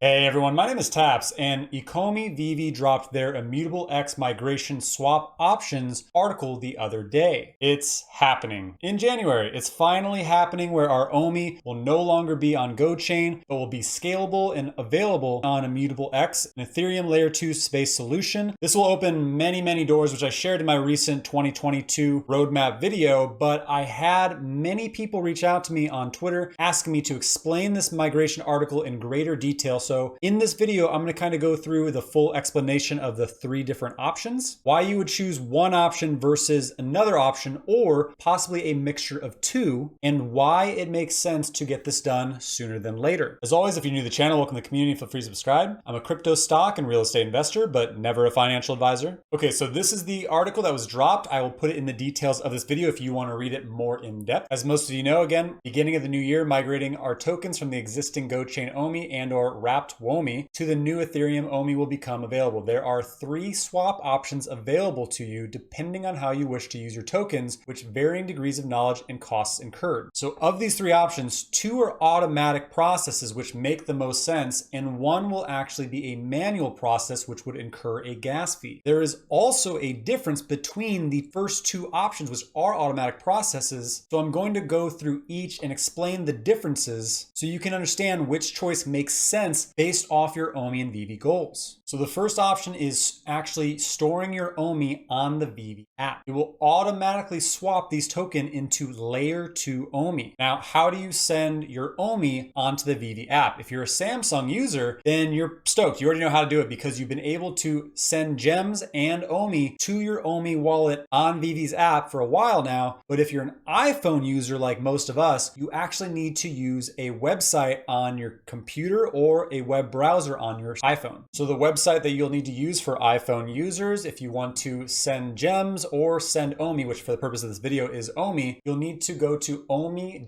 Hey everyone, my name is Taps, and Ecomi Veve dropped their Immutable X migration swap options article the other day. It's happening. In January, it's finally happening where our OMI will no longer be on Gochain, but will be scalable and available on Immutable X, an Ethereum Layer 2 space solution. This will open many doors, which I shared in my recent 2022 roadmap video, but I had many people reach out to me on Twitter asking me to explain this migration article in greater detail. So in this video, I'm going to kind of go through the full explanation of the three different options, why you would choose one option versus another option, or possibly a mixture of two, and why it makes sense to get this done sooner than later. As always, if you're new to the channel, welcome to the community, feel free to subscribe. I'm a crypto stock and real estate investor, but never a financial advisor. Okay, so this is the article that was dropped. I will put it in the details of this video if you want to read it more in depth. As most of you know, again, beginning of the new year, migrating our tokens from the existing Gochain OMI and or wrapped OMI to the new Ethereum OMI will become available. There are three swap options available to you depending on how you wish to use your tokens, which varying degrees of knowledge and costs incurred. So of these three options, two are automatic processes which make the most sense, and one will actually be a manual process which would incur a gas fee. There is also a difference between the first two options, which are automatic processes. So I'm going to go through each and explain the differences so you can understand which choice makes sense based off your OMI and Veve goals. So the first option is actually storing your OMI on the Veve app. It will automatically swap these tokens into Layer 2 OMI. Now, how do you send your OMI onto the Veve app? If you're a Samsung user, then you're stoked. You already know how to do it because you've been able to send gems and OMI to your OMI wallet on Veve's app for a while now. But if you're an iPhone user like most of us, you actually need to use a website on your computer or a web browser on your iPhone. So the website that you'll need to use for iPhone users, if you want to send gems or send OMI, which for the purpose of this video is OMI, you'll need to go to omi.veve.me,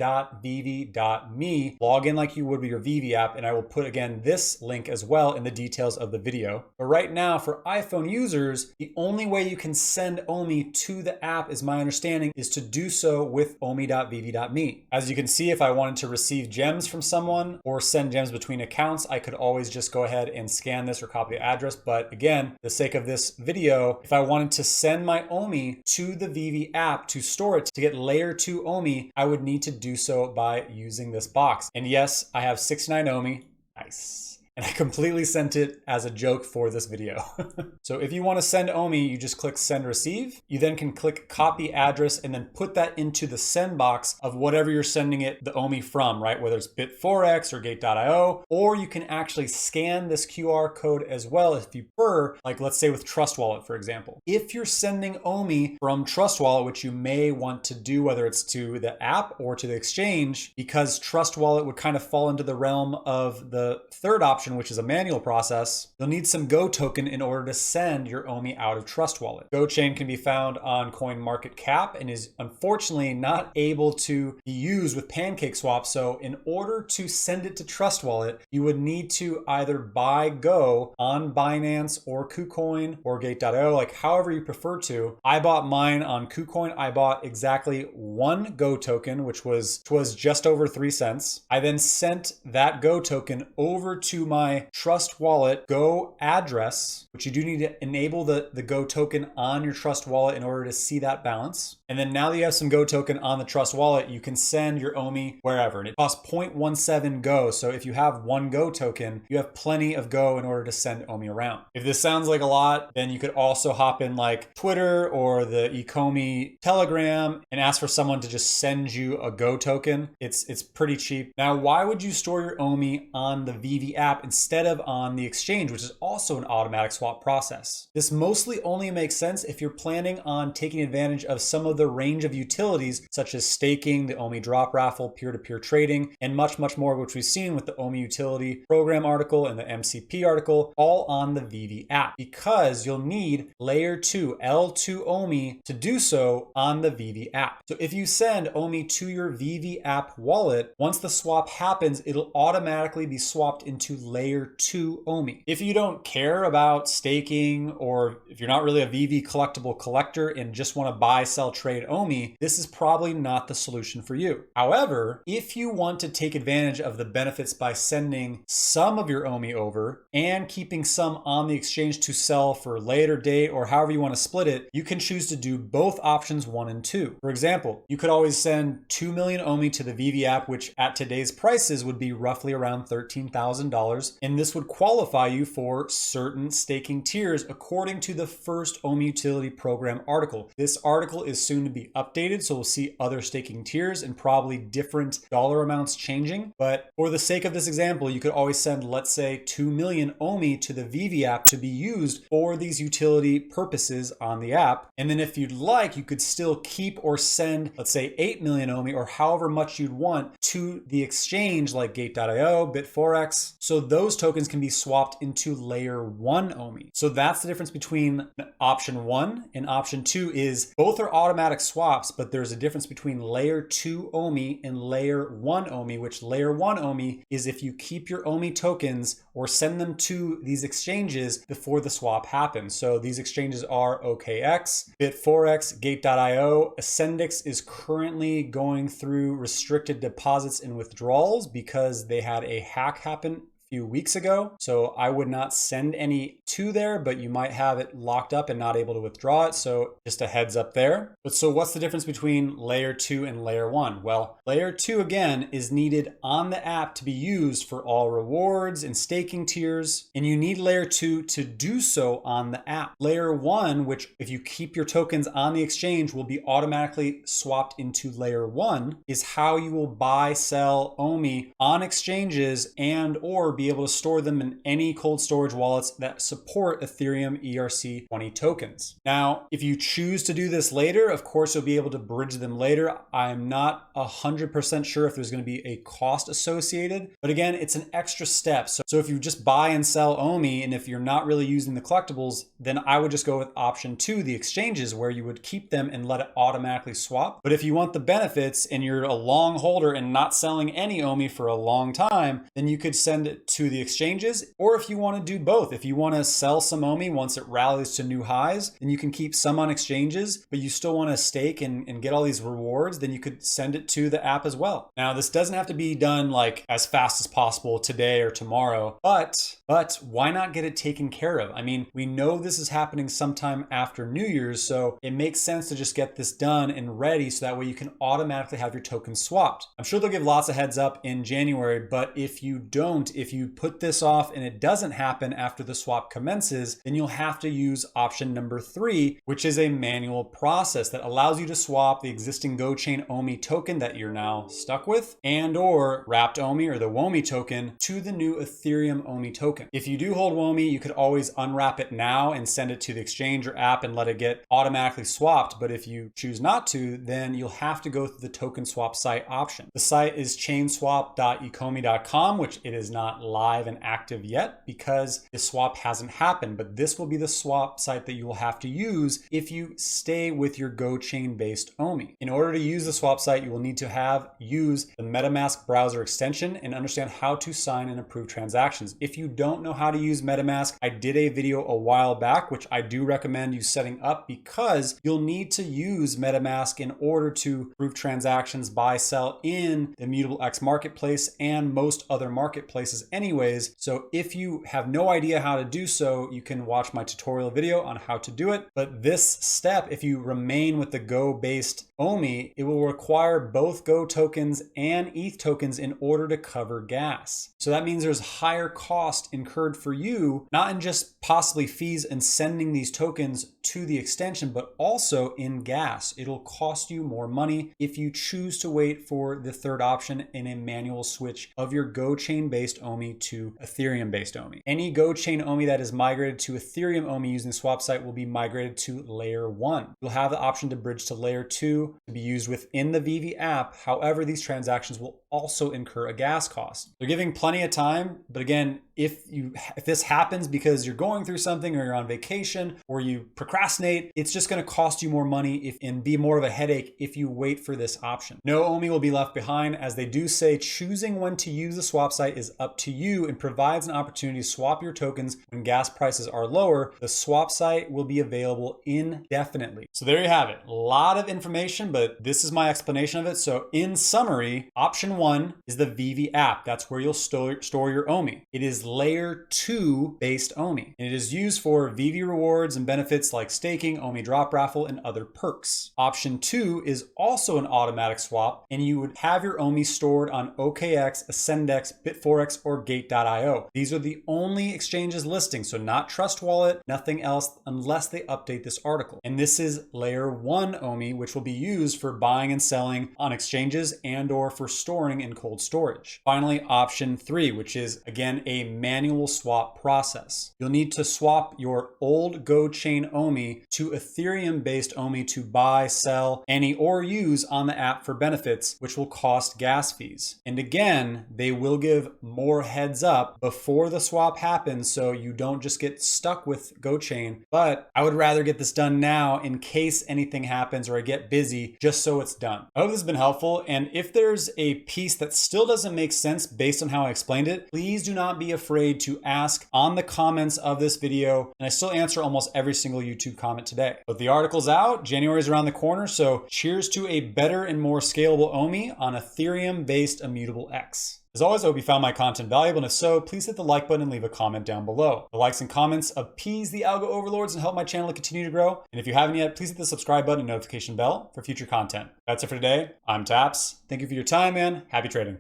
log in like you would with your Veve app, and I will put again this link as well in the details of the video. But right now for iPhone users, the only way you can send OMI to the app, is my understanding, is to do so with omi.veve.me. As you can see, if I wanted to receive gems from someone or send gems between accounts, I could always just go ahead and scan this or copy the address. But again, for the sake of this video, if I wanted to send my OMI to the Veve app to store it to get Layer 2 OMI, I would need to do so by using this box. And yes, I have 69 OMI. Nice. And I completely sent it as a joke for this video. So if you want to send OMI, you just click send receive. You then can click copy address and then put that into the send box of whatever you're sending it the OMI from, right? Whether it's Bit4x or Gate.io, or you can actually scan this QR code as well if you prefer, like let's say with Trust Wallet, for example. If you're sending OMI from Trust Wallet, which you may want to do, whether it's to the app or to the exchange, because Trust Wallet would kind of fall into the realm of the third option, which is a manual process, you'll need some Go token in order to send your OMI out of Trust Wallet. Gochain can be found on CoinMarketCap and is unfortunately not able to be used with PancakeSwap. So in order to send it to Trust Wallet, you would need to either buy Go on Binance or KuCoin or Gate.io, like however you prefer to. I bought mine on KuCoin. I bought exactly one Go token, which was just over 3 cents. I then sent that Go token over to my Trust Wallet Go address, which you do need to enable the Go token on your Trust Wallet in order to see that balance. And then now that you have some Go token on the Trust Wallet, you can send your OMI wherever. And it costs 0.17 Go. So if you have one Go token, you have plenty of Go in order to send OMI around. If this sounds like a lot, then you could also hop in like Twitter or the Ecomi Telegram and ask for someone to just send you a Go token. It's pretty cheap. Now, why would you store your OMI on the Veve app instead of on the exchange, which is also an automatic swap process? This mostly only makes sense if you're planning on taking advantage of some of the range of utilities such as staking, the OMI drop raffle, peer-to-peer trading, and much more, which we've seen with the OMI utility program article and the MCP article, all on the Veve app, because you'll need Layer 2 L2 OMI to do so on the Veve app. So if you send OMI to your Veve app wallet, once the swap happens, it'll automatically be swapped into layer 2 OMI. If you don't care about staking, or if you're not really a Veve collectible collector and just want to buy, sell, trade OMI, this is probably not the solution for you. However, if you want to take advantage of the benefits by sending some of your OMI over and keeping some on the exchange to sell for later date or however you want to split it, you can choose to do both options 1 and 2. For example, you could always send 2 million OMI to the Veve app, which at today's prices would be roughly around $13,000. And this would qualify you for certain staking tiers according to the first OMI utility program article. This article is soon to be updated, so we'll see other staking tiers and probably different dollar amounts changing. But for the sake of this example, you could always send, let's say, 2 million OMI to the Veve app to be used for these utility purposes on the app. And then if you'd like, you could still keep or send, let's say, 8 million OMI or however much you'd want to the exchange like Gate.io, Bit4x. So those tokens can be swapped into layer 1 OMI. So that's the difference between option 1 and option 2 is both are automatic swaps, but there's a difference between layer 2 OMI and layer 1 OMI, which layer 1 OMI is if you keep your OMI tokens or send them to these exchanges before the swap happens. So these exchanges are OKX, Bit4x, Gate.io. Ascendix is currently going through restricted deposits and withdrawals because they had a hack happen few weeks ago. So I would not send any to there, but you might have it locked up and not able to withdraw it. So just a heads up there. But so what's the difference between layer 2 and layer 1? Well, layer 2 again is needed on the app to be used for all rewards and staking tiers. And you need layer 2 to do so on the app. Layer 1, which if you keep your tokens on the exchange will be automatically swapped into layer 1, is how you will buy, sell OMI on exchanges and or be able to store them in any cold storage wallets that support Ethereum ERC20 tokens. Now, if you choose to do this later, of course, you'll be able to bridge them later. I'm not 100% sure if there's going to be a cost associated, but again, it's an extra step. So if you just buy and sell OMI, and if you're not really using the collectibles, then I would just go with option 2, the exchanges, where you would keep them and let it automatically swap. But if you want the benefits and you're a long holder and not selling any OMI for a long time, then you could send it to the exchanges, or if you want to do both, if you want to sell some OMI once it rallies to new highs, then you can keep some on exchanges, but you still want to stake and get all these rewards, then you could send it to the app as well. Now, this doesn't have to be done like as fast as possible today or tomorrow, but why not get it taken care of? I mean, we know this is happening sometime after New Year's, so it makes sense to just get this done and ready so that way you can automatically have your tokens swapped. I'm sure they'll give lots of heads up in January, but if you don't, if you put this off and it doesn't happen after the swap commences, then you'll have to use option number 3, which is a manual process that allows you to swap the existing Gochain OMI token that you're now stuck with and or wrapped OMI or the WOMI token to the new Ethereum OMI token. If you do hold WOMI, you could always unwrap it now and send it to the exchange or app and let it get automatically swapped. But if you choose not to, then you'll have to go through the token swap site option. The site is chainswap.ecomi.com, which it is not live and active yet because the swap hasn't happened, but this will be the swap site that you will have to use if you stay with your Gochain based OMI. In order to use the swap site, you will need to use the Metamask browser extension and understand how to sign and approve transactions. If you don't know how to use Metamask, I did a video a while back, which I do recommend you setting up because you'll need to use Metamask in order to approve transactions, buy, sell in the Immutable X Marketplace and most other marketplaces anyways. So if you have no idea how to do so, you can watch my tutorial video on how to do it. But this step, if you remain with the Go based OMI, it will require both Go tokens and ETH tokens in order to cover gas. So that means there's higher cost incurred for you, not in just possibly fees and sending these tokens to the extension, but also in gas. It'll cost you more money if you choose to wait for the third option in a manual switch of your Gochain based OMI to Ethereum based OMI. Any Gochain OMI that is migrated to Ethereum OMI using the swap site will be migrated to layer 1. You'll have the option to bridge to layer 2 to be used within the Veve app. However, these transactions will also incur a gas cost. They're giving plenty of time, but again, if this happens because you're going through something or you're on vacation or you procrastinate procrastinate, it's just going to cost you more money and be more of a headache if you wait for this option. No OMI will be left behind, as they do say choosing when to use the swap site is up to you and provides an opportunity to swap your tokens when gas prices are lower. The swap site will be available indefinitely. So there you have it. A lot of information, but this is my explanation of it. So in summary, option 1 is the Veve app. That's where you'll store your OMI. It is layer 2 based OMI, and it is used for Veve rewards and benefits like staking, OMI drop raffle, and other perks. Option 2 is also an automatic swap, and you would have your OMI stored on OKX, Ascendex, Bit4x, or Gate.io. These are the only exchanges listing, so not Trust Wallet, nothing else unless they update this article. And this is layer 1 OMI, which will be used for buying and selling on exchanges and or for storing in cold storage. Finally, option 3, which is again a manual swap process. You'll need to swap your old Gochain OMI to Ethereum based OMI to buy, sell any or use on the app for benefits, which will cost gas fees. And again, they will give more heads up before the swap happens so you don't just get stuck with Gochain. But I would rather get this done now in case anything happens or I get busy, just so it's done. I hope this has been helpful, and if there's a piece that still doesn't make sense based on how I explained it, please do not be afraid to ask on the comments of this video, and I still answer almost every single YouTube comment today. But the article's out, January is around the corner, so cheers to a better and more scalable OMI on Ethereum-based Immutable X. As always, I hope you found my content valuable, and if so, please hit the like button and leave a comment down below. The likes and comments appease the algo overlords and help my channel to continue to grow. And if you haven't yet, please hit the subscribe button and notification bell for future content. That's it for today. I'm Taps. Thank you for your time, and happy trading.